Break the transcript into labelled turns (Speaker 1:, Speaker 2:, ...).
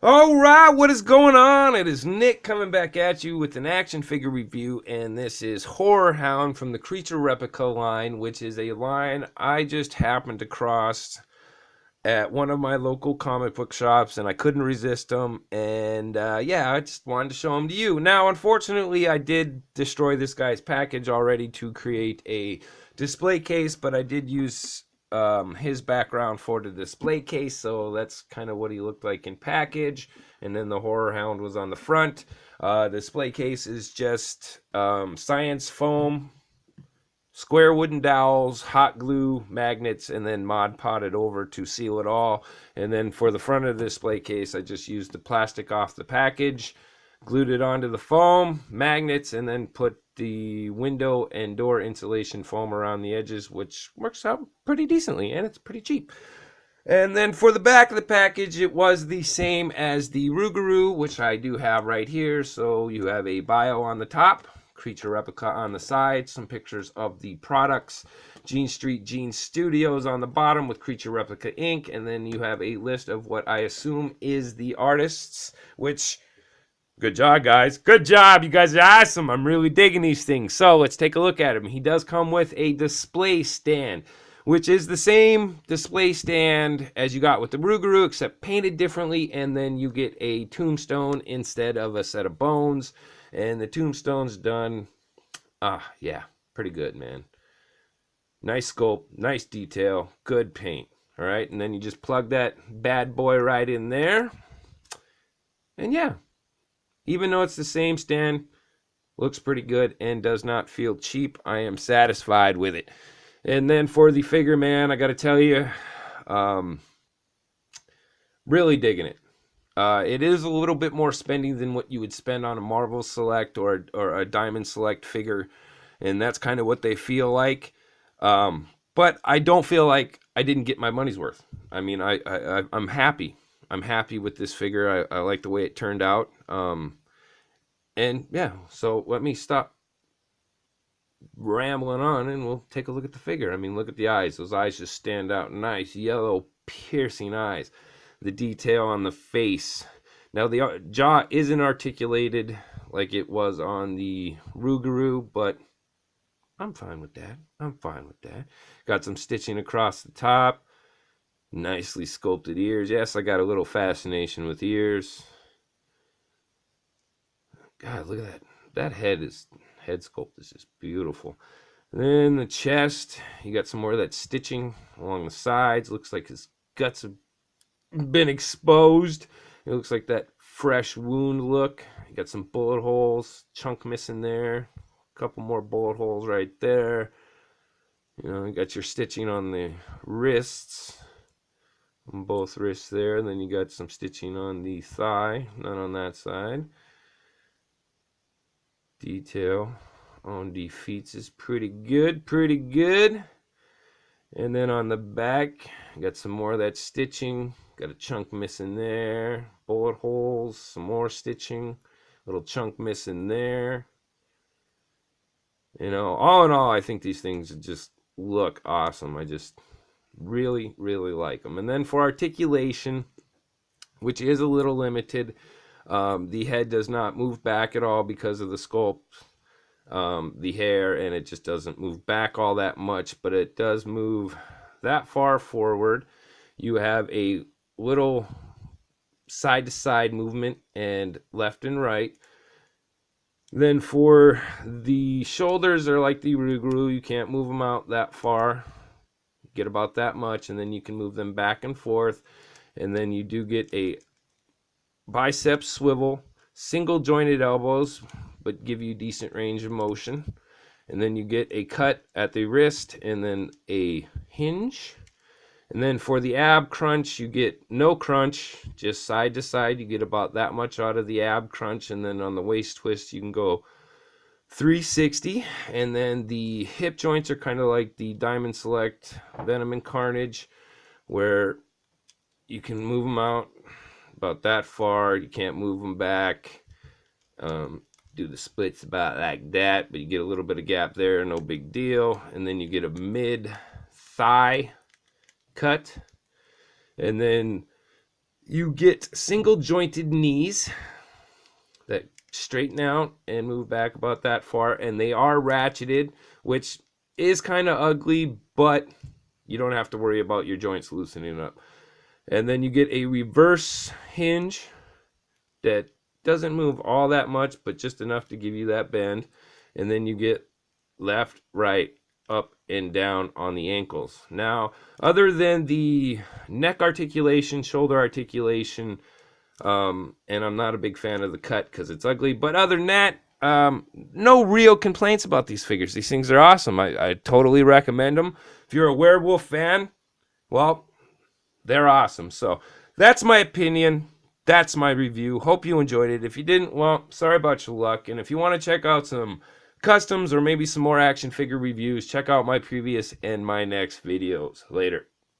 Speaker 1: Alright, what is going on? It is Nick coming back at you with an action figure review, and this is Horrorhound from the Creature Replica line, which is a line I just happened to cross at one of my local comic book shops, and I couldn't resist them, and yeah, I just wanted to show them to you. Now, unfortunately, I did destroy this guy's package already to create a display case, but I did use his background for the display case, so that's kind of what he looked like in package. And then the Horror Hound was on the front. Display case is just science foam, square wooden dowels, hot glue, magnets, and then Mod Poded over to seal it all. And then for the front of the display case, I just used the plastic off the package, glued it onto the foam, magnets, and then put the window and door insulation foam around the edges, which works out pretty decently, and it's pretty cheap. And then for the back of the package, it was the same as the Rougarou, which I do have right here. So you have a bio on the top, Creature Replica on the side, some pictures of the products, Gene Street Gene Studios on the bottom with Creature Replica Inc. And then you have a list of what I assume is the artists, which, good job, guys. Good job. You guys are awesome. I'm really digging these things. So let's take a look at him. He does come with a display stand, which is the same display stand as you got with the Rougarou, except painted differently, and then you get a tombstone instead of a set of bones. And the tombstone's done, yeah, pretty good, man. Nice sculpt, nice detail, good paint. All right, and then you just plug that bad boy right in there. And yeah, even though it's the same stand, looks pretty good and does not feel cheap. I am satisfied with it. And then for the figure, man, I got to tell you, really digging it. It is a little bit more spending than what you would spend on a Marvel Select or a Diamond Select figure, and that's kind of what they feel like. But I don't feel like I didn't get my money's worth. I mean, I'm happy. I'm happy with this figure. I like the way it turned out. And yeah, so let me stop rambling on and we'll take a look at the figure. I mean, look at the eyes. Those eyes just stand out. Nice yellow piercing eyes. The detail on the face. Now the jaw isn't articulated like it was on the Rougarou, but I'm fine with that. I'm fine with that. Got some stitching across the top. Nicely sculpted ears. Yes, I got a little fascination with ears. God, look at that. That head sculpt is just beautiful. And then the chest, you got some more of that stitching along the sides. Looks like his guts have been exposed. It looks like that fresh wound look. You got some bullet holes, chunk missing there. A couple more bullet holes right there. You know, you got your stitching on the wrists, on both wrists there. And then you got some stitching on the thigh, not on that side. Detail on the feet is pretty good, pretty good. And then on the back, got some more of that stitching. Got a chunk missing there. Bullet holes, some more stitching. Little chunk missing there. You know, all in all, I think these things just look awesome. I just really, really like them. And then for articulation, which is a little limited, the head does not move back at all because of the sculpt. The hair, and it just doesn't move back all that much, but it does move that far forward. You have a little side to side movement and left and right. Then for the shoulders, they're like the Rougarou. You can't move them out that far. Get about that much, and then you can move them back and forth. And then you do get a bicep swivel, single jointed elbows, but give you decent range of motion. And then you get a cut at the wrist and then a hinge. And then for the ab crunch, you get no crunch, just side to side. You get about that much out of the ab crunch. And then on the waist twist, you can go 360. And then the hip joints are kind of like the Diamond Select Venom and Carnage, where you can move them out about that far. You can't move them back. Do the splits about like that, but you get a little bit of gap there, no big deal. And then you get a mid thigh cut, and then You get single jointed knees that straighten out and move back about that far, and they are ratcheted, which is kind of ugly, but you don't have to worry about your joints loosening up. And then you get a reverse hinge that doesn't move all that much, but just enough to give you that bend. And then you get left, right, up, and down on the ankles. Now, other than the neck articulation, shoulder articulation, and I'm not a big fan of the cut because it's ugly, but other than that, no real complaints about these figures. These things are awesome. I totally recommend them. If you're a werewolf fan, well, they're awesome. So that's my opinion. That's my review. Hope you enjoyed it. If you didn't, well, sorry about your luck. And if you want to check out some customs or maybe some more action figure reviews, check out my previous and my next videos. Later.